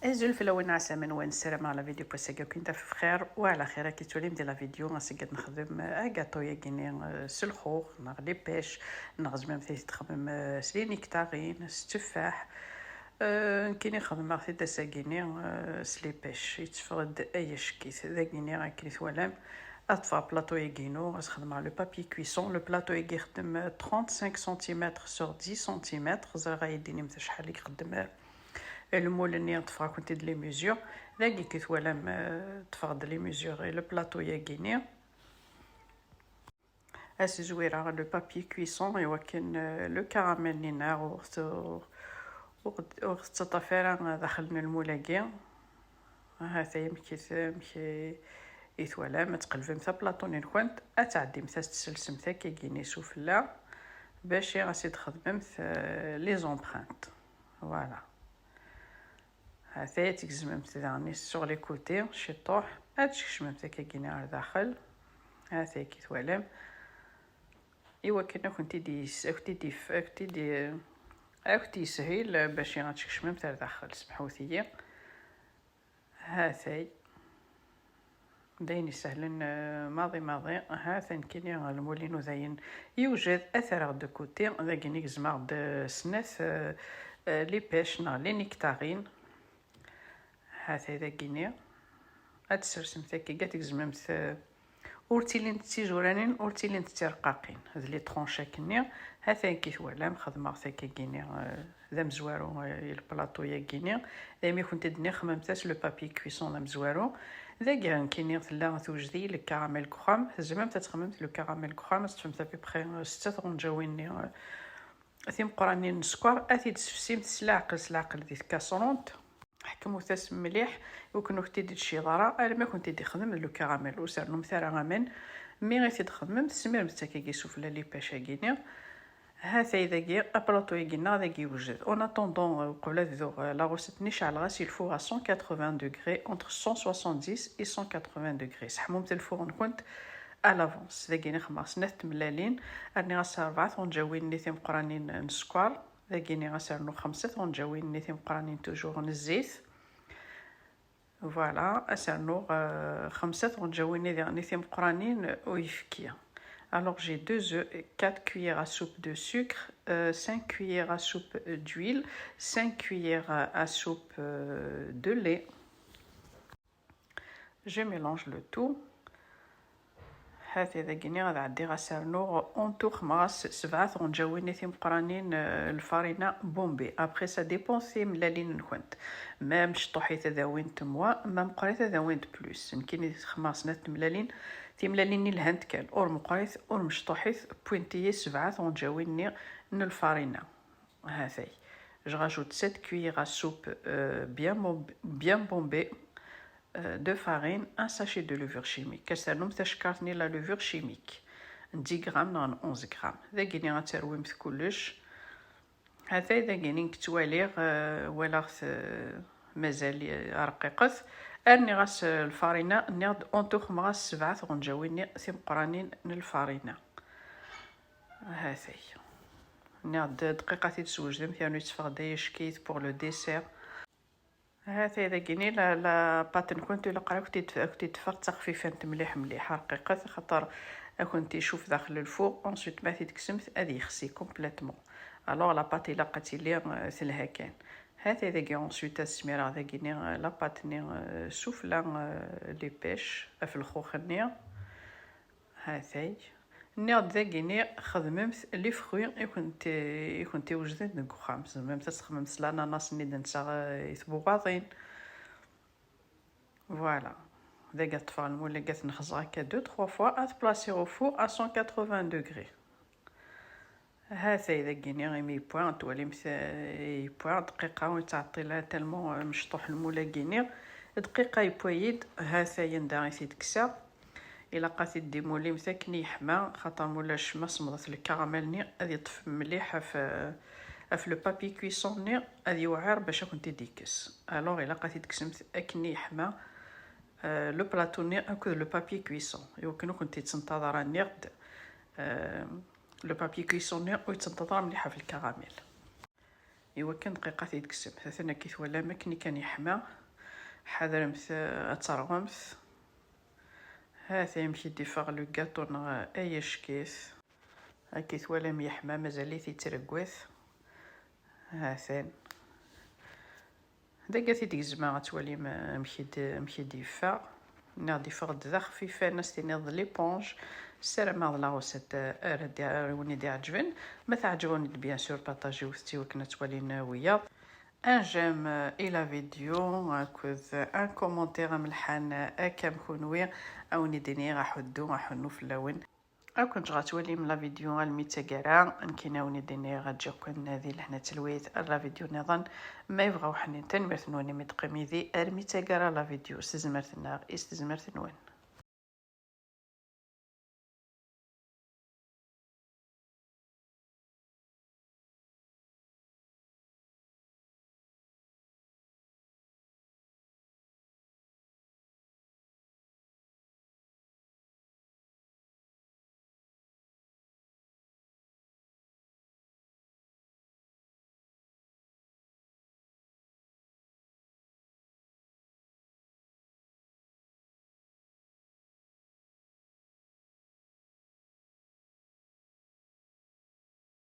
الزلفة لو نعسى من وين السلام على فيديو بوسيكا كنت في خير وعلى خير كي تولي ندير لا فيديو غنسقد نخدم اكاطو ياكيني سلخوخ نغلي بيش نغزم مثلا تخدم سلي نيكتارين التفاح كيني خدم غثي تساكيني سلي بيش يتفرد اي شكيت ذاكيني غاكلي ولام اطفا بلاطو ياكينو غنخدم على لو بابي كويسون لو بلاطو يخدم 35 سنتيمتر سور 10 سنتيمتر غايديني مثل شحال يخدم المول اللي طفا كنت دير لي ميزور لاقي كي توالم تفرض لي ميزور لو بلاطو ياكيني اسي زويره لو بابي كويسون يوكن لو كراميل نينا وقت طفيرا دخلنا المولاقي هذا يمكي يتوالم تقلب مثل بلاطو نكونت اتعدي مثل تسلسم مثل كيكيني سفلا باش غاسي تخدم لي زومبرانت فوالا هذا تكزمم تداني سوغ لي كوتي شطوح هادشي تاكا كينا على داخل هذا كي توالم ايوا كنا كنتي سهيل باش غاتشكشمم تاع داخل سمحوثيه هذا دايني سهلن ماضي هذا كيني المولينو زين يوجد اثر دو كوتي ذاكيني زمار د سناث لي بيش لي نيكتارين هذا ذاكيني اتسرسم ثاكي قاتك زممت اورتيلين تيجورانين اورتيلين تيرقاقين هذ لي طرونشا كني هذا كي ولام خدمه ثاكي كيني ذا مزوارو البلاطو ياكيني دايما كنت دني خممتاس لو بابي كويسون ذا مزوارو ذا كان كيني ثلا توجدي الكراميل كرام زعما تخممت لو كراميل كرام تفهمت ابي 6 جاويني ثيم قرانين سكر اثي تسفسيم سلاعقل ديال كاسرونت حكمو ثاس مليح وكنو كنتي دير شي ضرا انا ما كنت تخدم لو كراميل وسرنو مثلا غامن مي غير تخدم تسمير متاكي سوفلا لي باشا كينيا هذا اذا كي ابلاطو يقينا هذا كي يوجد اون اتوندون قبل ذو لا روسيت نشعل غاسي الفور 180 دوغري انتر 170 و 180 دوغري سحمو مثل الفور كنت الافونس ذاكي نخمس نث ملالين راني غاسر 4 نجاوين نيثم قرانين نسكوار ذاكيني غاسر 5 نجاوين نيثم قرانين توجور الزيت فوالا اسرنو 5 نجاوين نيثم قرانين ويفكيا. Alors j'ai 2 œufs, 4 cuillères à soupe de sucre, 5 cuillères à soupe d'huile, 5 cuillères à soupe de lait. Je mélange le tout. هذا كيني غادي عندي غسرنو اونتوخ ماس 7 نجاويني ثيم قرانين الفارينه بومبي ابري سا ديبون ثيم لالين نكونت ما مشطوحي تداوين تموا ما مقري تداوين بلوس يمكن خماس نات ملالين ثيم لالين الهند كان اور مقريث اور مشطوحيث بوينتي 7 نجاويني الفارينه هذا je rajoute 7 cuillères à soupe bien bombée de farine, un sachet de levure chimique. Qu'est-ce que c'est la levure chimique 10 grammes dans 11 grammes. ذا كيني غتروي مثل كلش. هذا إذا كيني كتواليغ ولا مازال رقيقت. أني غاس الفارينة نيض أنتوخ مغاس 7 غنجاويني ثم قرانين الفارينة. هذا نيض دقيقة تتزوج ذم ثاني تفغدي شكيت بور لو ديسير. هذا إذا كيني لا بات كنت إلا قرا كنتي تفرط خفيفة مليح رقيقة خاطر كنتي تشوف داخل الفوق انسويت ما تكسمت هذه يخسي كومبليتمون الوغ لا بات إلا قاتي لي ثلها كان هذا إذا كي انسويت السميرة هذا كيني لا بات ني سوفلا لي بيش في الخوخ ني هذاي نيض ذا كيني خدمت لي فخوي كنتي وجدت نكو خامس زعما تخممت الاناناس ني دنسا يثبوغاطين فوالا ذا قات طفال مولا قات نخزر هكا 2-3 فوا اتبلاسي او فور 180 دوغري هذا اذا كيني غيمي بوان تولي بوان دقيقه وتعطي لها تالمون مشطوح المولا كيني دقيقه يبويد هذا يندا يتكسر الا قاتي ديمولي مساكني يحمى خاطر مولاش ما صمدت الكراميل ني غادي يطفى مليح في لو بابي كويسون ني غادي يوعر باش كنتي ديكس الوغ الا قاتي تكسمت اكني يحمى لو بلاطو ني اكو لو بابي كويسون يمكن كنتي تنتظر نيرد لو بابي كويسون ني ويتنتظر مليحه في الكراميل ايوا كان دقيقه تيتقسم ثنا كي ولا مكني كان يحمى حضرمت ترغمت هاثا يمشي ديفاغ لو كاطو اي شكيث هاكي ولا ميحمى مازال تيترقوث هاثان داكا تيتقزما غتولي مشي ديفاغ نادي فرد ذا خفيفه ناس تنض ليبونج سير ما لاوست وني دي عجبن ما تعجبوني بيان سور بارطاجيو وكنا تولينا ويا ان جيم الى فيديو كوز ان كومونتير ملحان اكام كونوي او نديني غحنو في اللون او كنت غتولي من لا فيديو الميتا كرا نكيناوني ديني غتجاكن هذه لهنا تلويت لا فيديو نظن ما يبغاو حنين تنمرتنوني متقميذي ارميتا كرا لا فيديو استزمرتنا استزمرتنون